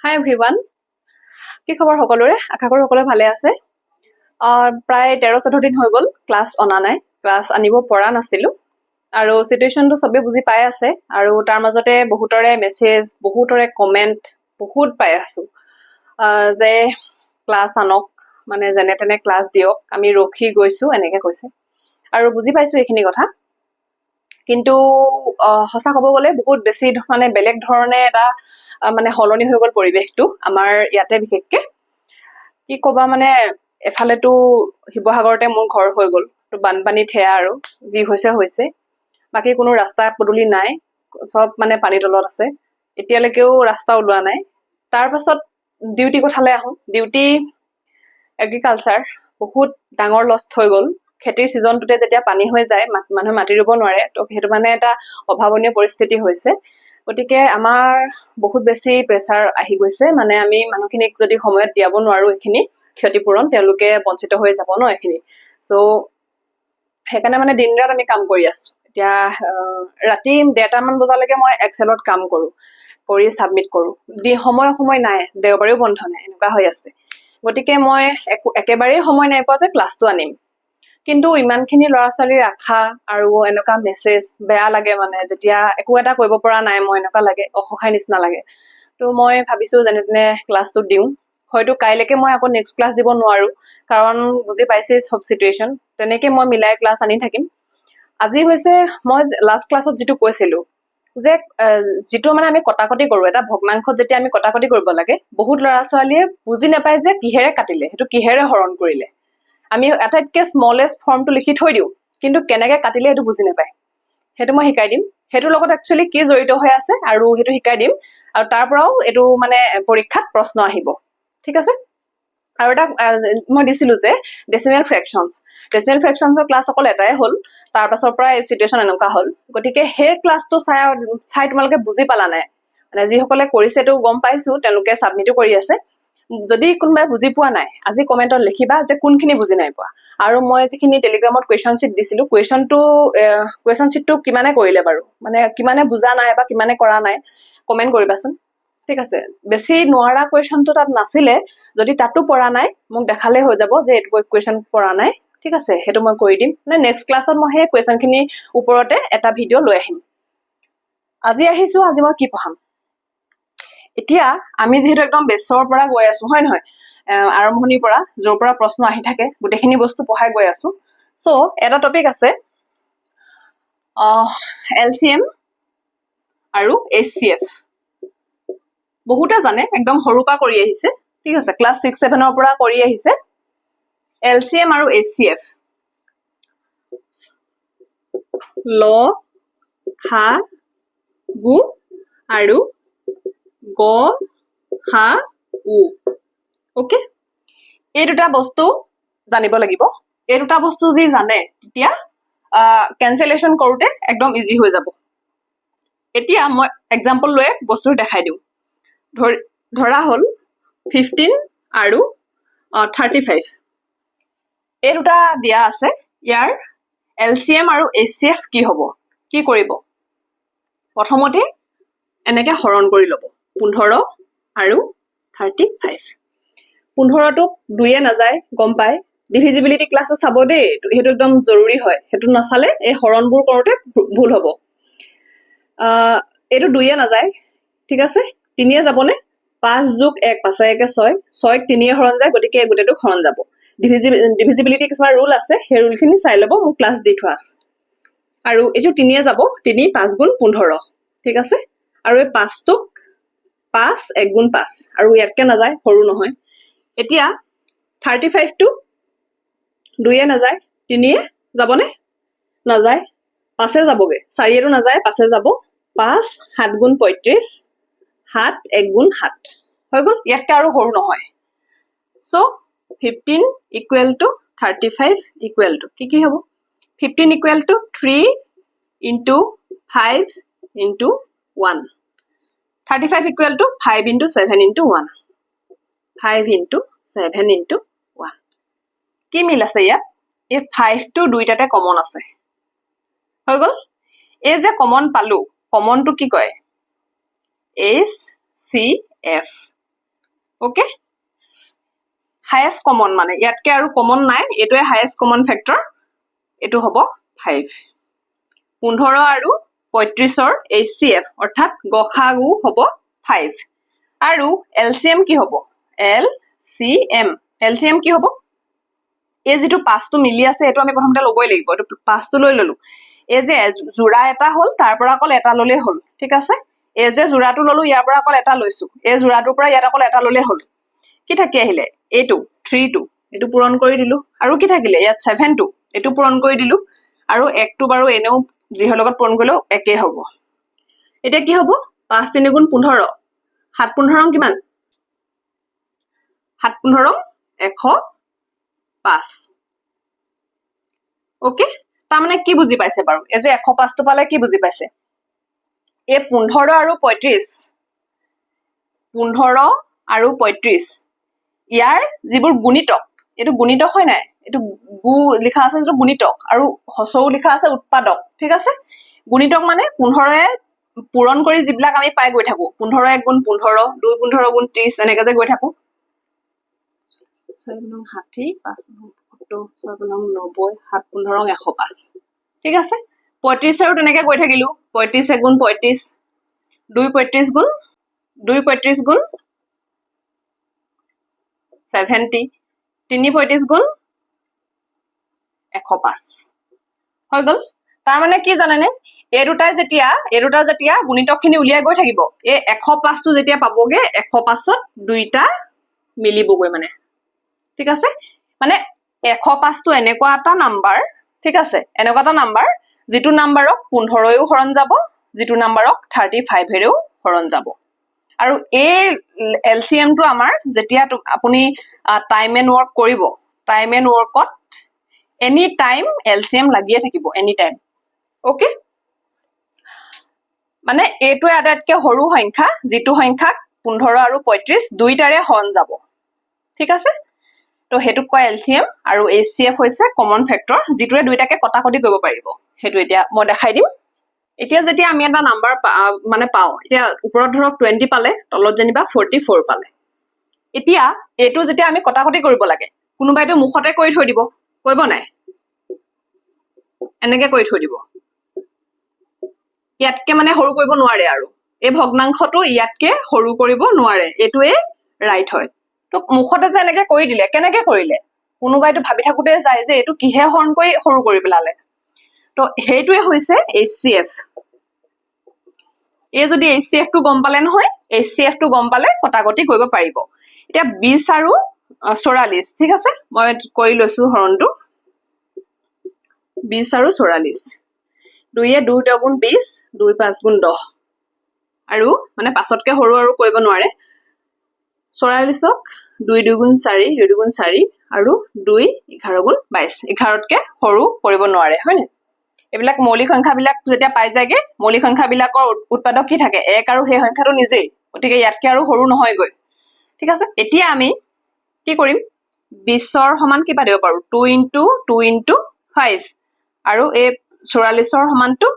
হাই everyone, কি খবৰ সকলোৰে? আশা কৰোঁ সকলোৱে ভালে আছে। প্ৰায় 13-14 দিন হৈ গ'ল ক্লাছ অনা নাই, ক্লাছ আনিব পৰা নাছিলোঁ আৰু চিটুৱেশ্যনটো চবেই বুজি পাই আছে আৰু তাৰ মাজতে বহুতৰে মেছেজ, বহুতৰে কমেণ্ট বহুত পাই আছোঁ যে ক্লাছ আনক, মানে যেনে তেনে ক্লাছ দিয়ক, আমি ৰখি গৈছোঁ এনেকৈ কৈছে আৰু বুজি পাইছোঁ এইখিনি কথা। কিন্তু সঁচা ক'ব গ'লে বহুত বেছি মানে বেলেগ ধৰণে এটা মানে সলনি হৈ গ'ল পৰিৱেশটো আমাৰ ইয়াতে। বিশেষকে কি ক'বা, মানে এফালেতো শিৱসাগৰতে মোৰ ঘৰ হৈ গ'ল, তো বানপানীত সেয়া আৰু যি হৈছে হৈছে, বাকী কোনো ৰাস্তা পদূলি নাই, চব মানে পানীৰ তলত আছে, এতিয়ালৈকেও ৰাস্তা ওলোৱা নাই। তাৰ পাছত ডিউটি কথালৈ আহোঁ। ডিউটি এগ্ৰিকালচাৰ বহুত ডাঙৰ লষ্ট হৈ গ'ল। খেতিৰ ছিজনটোতে যেতিয়া পানী হৈ যায়, মানুহে মাটি ৰুব নোৱাৰে, তো সেইটো মানে এটা অভাৱনীয় পৰিস্থিতি হৈছে। গতিকে আমাৰ বহুত বেছি প্ৰেছাৰ আহি গৈছে, মানে আমি মানুহখিনিক যদি সময়ত দিয়াব নোৱাৰো এইখিনি ক্ষতিপূৰণ, তেওঁলোকে বঞ্চিত হৈ যাব ন এইখিনি। চ' সেইকাৰণে মানে দিন ৰাত আমি কাম কৰি আছো। এতিয়া ৰাতি 1:30মান বজালৈকে মই এক্সেলত কাম কৰোঁ, কৰি ছাবমিট কৰোঁ। সময় নাই, দেওবাৰেও বন্ধ নাই, এনেকুৱা হৈ আছে। গতিকে মই একেবাৰেই সময় নাই পোৱা যে ক্লাছটো আনিম। কিন্তু ইমানখিনি ল'ৰা ছোৱালীৰ আশা আৰু এনেকুৱা মেছেজ, বেয়া লাগে মানে যেতিয়া একো এটা কৰিব পৰা নাই, মই এনেকুৱা লাগে, অসহায় নিচিনা লাগে। তো মই ভাবিছোঁ যেনে তেনে ক্লাছটো দিওঁ। হয়তো কাইলৈকে মই আকৌ নেক্সট ক্লাছ দিব নোৱাৰোঁ, কাৰণ বুজি পাইছেই সব চিটুৱেশ্যন। তেনেকৈ মই মিলাই ক্লাছ আনি থাকিম। আজি হৈছে, মই লাষ্ট ক্লাছত যিটো কৈছিলোঁ যে যিটো মানে আমি কটাকটি কৰোঁ, এটা ভগ্নাংশত যেতিয়া আমি কটাকটি কৰিব লাগে, বহুত ল'ৰা ছোৱালীয়ে বুজি নাপায় যে কিহেৰে কাটিলে, সেইটো কিহেৰে হৰণ কৰিলে। আমি আটাইতকৈ স্মলেষ্ট ফৰ্মটো লিখি থৈ দিওঁ, কিন্তু কেনেকৈ কাটিলে সেইটো বুজি নাপায়। সেইটো মই শিকাই দিম। সেইটোৰ লগত একচুৱেলি কি জড়িত হৈ আছে আৰু সেইটো শিকাই দিম, আৰু তাৰ পৰাও এইটো মানে পৰীক্ষাত প্ৰশ্ন আহিব, ঠিক আছে? আৰু এটা মই দিছিলোঁ যে ডেচিমেল ফ্ৰেকশ্যনছৰ ক্লাছ অকল এটাই হ'ল, তাৰ পাছৰ পৰা এই চিটুৱেশ্যন এনেকুৱা হ'ল। গতিকে সেই ক্লাছটো চাই তোমালোকে বুজি পালা নাই? মানে যিসকলে কৰিছেতো গম পাইছোঁ, তেওঁলোকে ছাবমিটো কৰি আছে। যদি কোনোবাই বুজি পোৱা নাই, আজি কমেণ্টত লিখিবা যে কোনখিনি বুজি নাই পোৱা। আৰু মই যিখিনি টেলিগ্ৰামত কুৱেশ্যন শ্বীট দিছিলোঁ, কুৱেশ্যন শ্বীটটো কিমানে কৰিলে বাৰু, মানে কিমানে বুজা নাই বা কিমানে কৰা নাই, কমেণ্ট কৰিবাচোন, ঠিক আছে? বেছি নোৱাৰা কুৱেশ্যনটো তাত নাছিলে, যদি তাতো পৰা নাই মোক দেখালে হৈ যাব যে এইটো কুৱেশ্যন পৰা নাই, ঠিক আছে? সেইটো মই কৰি দিম। মানে নেক্সট ক্লাছত মই সেই কুৱেশ্যনখিনিৰ ওপৰতে এটা ভিডিঅ' লৈ আহিম। আজি আহিছোঁ, আজি মই কি পঢ়াম। এতিয়া আমি যিহেতু একদম বেছৰ পৰা গৈ আছো, হয় নহয়? আৰম্ভণিৰ পৰা য'ৰ পৰা প্ৰশ্ন আহি থাকে, গোটেইখিনি বস্তু পঢ়াই গৈ আছো। চ' এটা টপিক আছে LCM আৰু HCF। বহুতে জানে, একদম সৰুৰ পৰা কৰি আহিছে, ঠিক আছে? ক্লাছ 6-7ৰ পৰা কৰি আহিছে LCM আৰু HCF। ল, খা, গু আৰু গ, হা, উ। অকে, এই দুটা বস্তু জানিব লাগিব। এই দুটা বস্তু যি জানে, তেতিয়া কেঞ্চেলেশ্যন কৰোঁতে একদম ইজি হৈ যাব। এতিয়া মই এক্সাম্পল লৈ বস্তু দেখাই দিওঁ। ধৰা হ'ল 15 আৰু 35, এই দুটা দিয়া আছে। ইয়াৰ LCM আৰু HCF কি হ'ব, কি কৰিব? প্ৰথমতে এনেকে হৰণ কৰি ল'ব, 15 আৰু 35। 15টোক 2য়ে নাযায়, গম পায়। ডিভিজিবিলিটি ক্লাছটো চাব দেই, সেইটো একদম জৰুৰী হয়। সেইটো নাচালে এই হৰণবোৰ কৰোঁতে ভুল হ'ব। এইটো 2য়ে নাযায়, ঠিক আছে? 3য়ে যাবনে? 5 + 1, 5 × 1 = 6, 6ক 3য়ে হৰণ যায়, গতিকে গোটেইটো হৰণ যাব। ডিভিজিবিলিটি কিছুমান ৰুল আছে, সেই ৰুলখিনি চাই ল'ব, মোক ক্লাছ দি থোৱা আছে। আৰু এইটো 3য়ে যাব, 3 × 5 = 15, ঠিক আছে? আৰু এই 5টোক 5 1 × 5, আৰু ইয়াতকে নাযায়, সৰু নহয়। এতিয়া 35টো 2য়ে নাযায়, 3য়ে যাবনে? নাযায়, 5 যাবগে, 4য়েতো নাযায়, 5 যাব। 5 7 × 35, 7 1 × 7, হৈ গ'ল। ইয়াতকে আৰু সৰু নহয়। চ' 15 = 35 = কি হ'ব? 15 = 3 × 5 × 1, 35 = 5 × 7 × 1, 5 × 7 × 1। কি মিল আছে ইয়াত? এই 5টো দুইটাতে কমন আছে, হৈ গ'ল। এই যে কমন পালো, কমনটো কি কয়? HCF, ওকে হাইয়েষ্ট কমন মানে ইয়াতকে আৰু কমন নাই এইটোৱে হাইয়েষ্ট কমন ফেক্টৰ এইটো হ'ব 5 15 আৰু 35ৰ HCF অৰ্থাৎ গসাগু হ'ব 5 আৰু LCM কি হ'ব LCM কি হ'ব এই যেটো পাঁচটো মিলি আছে এটো আমি প্ৰথমতে লবই লাগিব এটো পাঁচটো লৈ ললো এই যে জোড়া এটা হল তাৰ পৰা অকল এটা ললে হল ঠিক আছে এই যে জোড়াটো ললো ইয়াৰ পৰা অকল এটা লৈছো এই জোড়াটোৰ পৰা ইয়াত অকল এটা ললে হল কি থাকি আহিলে এইটো 3 এটো পূৰণ কৰি দিলো আৰু কি থাকিলে ইয়াত 7 এটো পূৰণ কৰি দিলো আৰু 1 টো বাৰু এনেও যিহৰ লগত পূৰণ কৰিলো একে হ'ব এটা কি হ'ব 5 3 গুণ 15 7 15 কিমান 7 15 105 ওকে তাৰ মানে কি বুজি পাইছে বাৰু এই যে 105 টো পালে কি বুজি পাইছে এই 15 আৰু 35 আৰু 35 ইয়াৰ যিবোৰ গুণিতক এটো গুণিতক হয় নাই এটো গু লিখা আছে যেটো গুণিতক আৰু হসৌ লিখা আছে উৎপাদক ঠিক আছে গুণিতক মানে 15 এ পূৰণ কৰি যিবিলাক আমি পাই গৈ থাকো 15 1 গুণ 15 2 15 গুণ 30 এনেকৈ যে গৈ থাকো 6 গুণ 60 5 গুণ 70 6 গুণ 90 7 15 105 ঠিক আছে 35 আৰু তেনেকৈ গৈ থাকিলো 35 1 গুণ 35 2 35 গুণ 2 35 গুণ 70 3 35 গুণ 105 হৈ গল তাৰ মানে কি জানেনে এই দুটা যেতিয়া গুণিতকখিনি উলিয়াই গৈ থাকিব এই 105 টো যেতিয়া পাবগে 105 ত দুইটা মিলিবগৈ মানে ঠিক আছে মানে 105 টো এনেকুৱা এটা নাম্বাৰ ঠিক আছে এনেকুৱা এটা নাম্বাৰ যেটো নাম্বাৰক 15 এও হৰণ যাব যেটো নাম্বাৰক 35 এৰেও হৰণ যাব আৰু এই LCM টো আমাৰ যেতিয়া আপুনি টাইম এণ্ড ওয়াৰ্ক কৰিব টাইম এণ্ড ওয়াৰ্কত এনি টাইম LCM লাগিয়ে থাকিব এনি টাইম ওকে মানে এইটো আটাইতকৈ সৰু সংখ্যা যেটো সংখ্যা 15 আৰু 35 দুইটাৰে হৰণ যাব ঠিক আছে তো হেতু কয় LCM আৰু HCF হৈছে কমন ফেক্টৰ যেটোৰে দুইটাকে কটাকটি কৰিব পাৰিব হেতু এতিয়া মই দেখাই দিম এতিয়া যেতিয়া আমি এটা নাম্বাৰ মানে পাও এতিয়া ওপৰত ধৰক 20 পালে তলত যেনিবা 44 পালে এতিয়া এটো যেতিয়া আমি কটাকটি কৰিব লাগে কোনোবাইটো মুখতে কৰি থৈ দিব কৰিব নাই এনেকৈ কৰি থৈ দিব ইয়াতকে মানে সৰু কৰিব নোৱাৰে আৰু এই ভগ্নাংশটো ইয়াতকে সৰু কৰিব নোৱাৰে এটোৱে ৰাইট হয় তো মুখতে যে এনেকৈ কৰি দিলে কেনেকৈ কৰিলে কোনোবাইটো ভাবি থাকোতে যায় যে এটো কিহে হৰণ কৰি সৰু কৰি পেলালে তো হেইটোৱে হৈছে HCF এই যদি HCF টো গম পালে নহয় HCF টো গম পালে কটাকটি কৰিব পাৰিব এতিয়া 20 আৰু 44 ঠিক আছে মই কৰি লৈছো হৰণটো 20 আৰু 44 2 এ 2 2 গুণ 20 2 5 গুণ 10 আৰু মানে পাছতকে সৰু আৰু কৰিব নোৱাৰে 44ক 2 2 গুণ 4 2 2 গুণ 4 আৰু 2 11 গুণ 22 11তকে সৰু কৰিব নোৱাৰে হয়নে এবিলাক মৌলিক সংখ্যাবিলাক যেতিয়া পাই যায়গে মৌলিক সংখ্যাবিলাকৰ উৎপাদক কি থাকে 1 আৰু সেই সংখ্যাটো নিজেই গতিকে ইয়াতকে আৰু সৰু নহয় গৈ ঠিক আছে এতিয়া আমি কি কৰিম 20ৰ সমান কি পাব পাৰো 2 * 2 * 5 আৰু এই 44ৰ সমানটো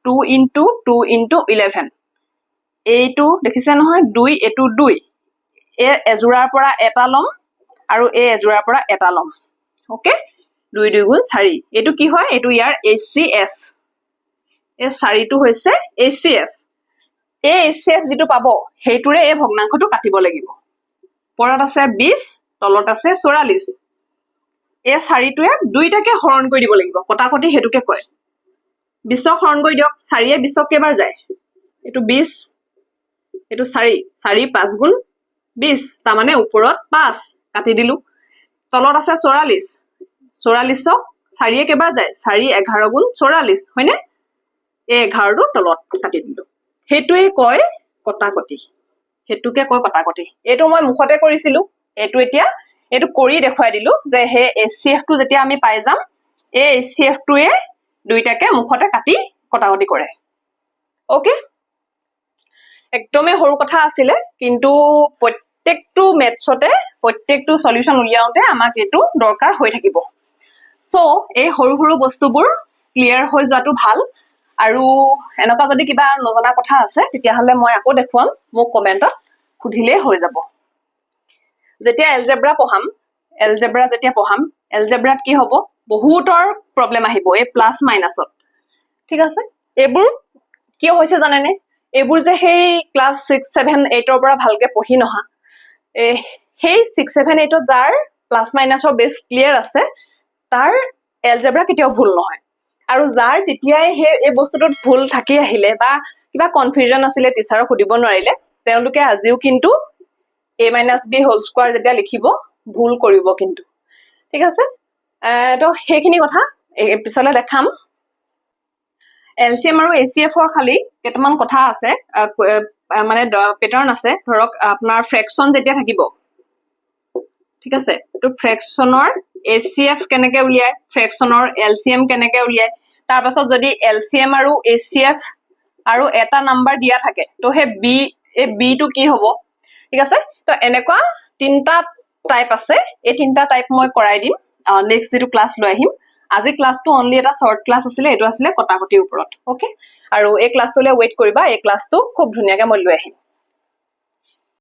2 * 2 * 11 এইটো দেখিছে নহয় 2 এটো 2 এ এজোৰাৰ পৰা এটা লম আৰু এ এজোৰাৰ পৰা এটা লম ওকে 2 2 গুণ 4 এটো কি হয় এটো ইয়াৰ HCF এই 4 টো হৈছে HCF এই HCF যেটো পাব হেইটোৰে এই ভগ্নাংশটো কাটিব লাগিব পৰত আছে 20 তলত আছে 44 এই 4 টোৱে দুইটাকে হৰণ কৰি দিব লাগিব কটাকটি হেতুকে কয় 20ক হৰণ কৰি দিয়ক 4 এ 20ক কেবাৰ যায় এটো 20 এটো 4 4 5 গুণ 20 তাৰ মানে ওপৰত 5 কাটি দিলু তলত আছে 44 44ক 4 এ কেবাৰ যায় 4 11 গুণ 44 হয়নে এই 11 টো তলত কাটি দিলু হেতুৱে কয় কটাকটি হেতুকে কয় কটাকটি এটো মই মুখতে কৰিছিলো এটো এতিয়া এটো কৰি দেখুৱাই দিলু যে হে HCF টো যেতিয়া আমি পাই যাম এই HCF টোৱে দুইটাকে মুখতে কাটি কটাকটি কৰে ওকে একদমে সৰু কথা আছিল কিন্তু প্ৰত্যেকটো মেথছতে প্ৰত্যেকটো সলিউশন উলিয়াওতে আমাক এটো দৰকাৰ হৈ থাকিব সো এই সৰু সৰু বস্তুবোৰ ক্লিয়াৰ হৈ যোৱাটো ভাল আৰু এনেকুৱা যদি কিবা নজনা কথা আছে তেতিয়া হলে মই আকৌ দেখুৱাম মোক কমেন্টত খুধিলে হৈ যাব যেতিয়া এলজেব্ৰা যেতিয়া পঢ়াম এলজেব্ৰাত কি হ'ব বহুতৰ প্ৰব্লেম আহিব এই প্লাছ মাইনাছত ঠিক আছে এইবোৰ কিয় হৈছে জানেনে এইবোৰ যে সেই ক্লাছ 6 7 8 ৰ পৰা ভালকে পঢ়ি নহা সেই 6 7 8 ত যাৰ প্লাছ মাইনাছৰ বেছ ক্লিয়াৰ আছে তাৰ এলজেব্ৰা কেতিয়াও ভুল নহয় আৰু যাৰ তেতিয়াই এই বস্তুটোত ভুল থাকি আহিলে বা কিবা কনফিউজন আছিলে টিচাৰক সুধিব নোৱাৰিলে তেওঁলোকে আজিও কিন্তু a - b হোল স্কয়াৰ যেতিয়া লিখিব ভুল কৰিব কিন্তু ঠিক আছে তো সেইখিনি কথা পিছলৈ দেখাম এলচিএম আৰু এচিএফ ৰ খালি কেইটামান কথা আছে মানে পেটাৰ্ন আছে ধৰক আপোনাৰ ফ্ৰেকচন যেতিয়া থাকিব ঠিক আছে তো ফ্ৰেকচনৰ এচিএফ কেনেকে উলিয়ায় ফ্ৰেকচনৰ এলচিএম কেনেকে উলিয়ায় তাৰ পাছত যদি এলচিএম আৰু এচিএফ আৰু এটা নাম্বাৰ দিয়া থাকে তো হে বি টো কি হ'ব ঠিক আছে তো এনেকুৱা তিনটা টাইপ আছে এই তিনটা টাইপ মই কৰাই দিম নেক্সট যেটো ক্লাস লৈ আহিম আজি ক্লাসটো অনলি এটা শৰ্ট ক্লাস আছিলে এটো আছিলে কটাকটিৰ ওপৰত ওকে আৰু এই ক্লাসটোলৈ ওয়েট কৰিবা এই ক্লাসটো খুব ধুনিয়াকে মই লৈ আহিম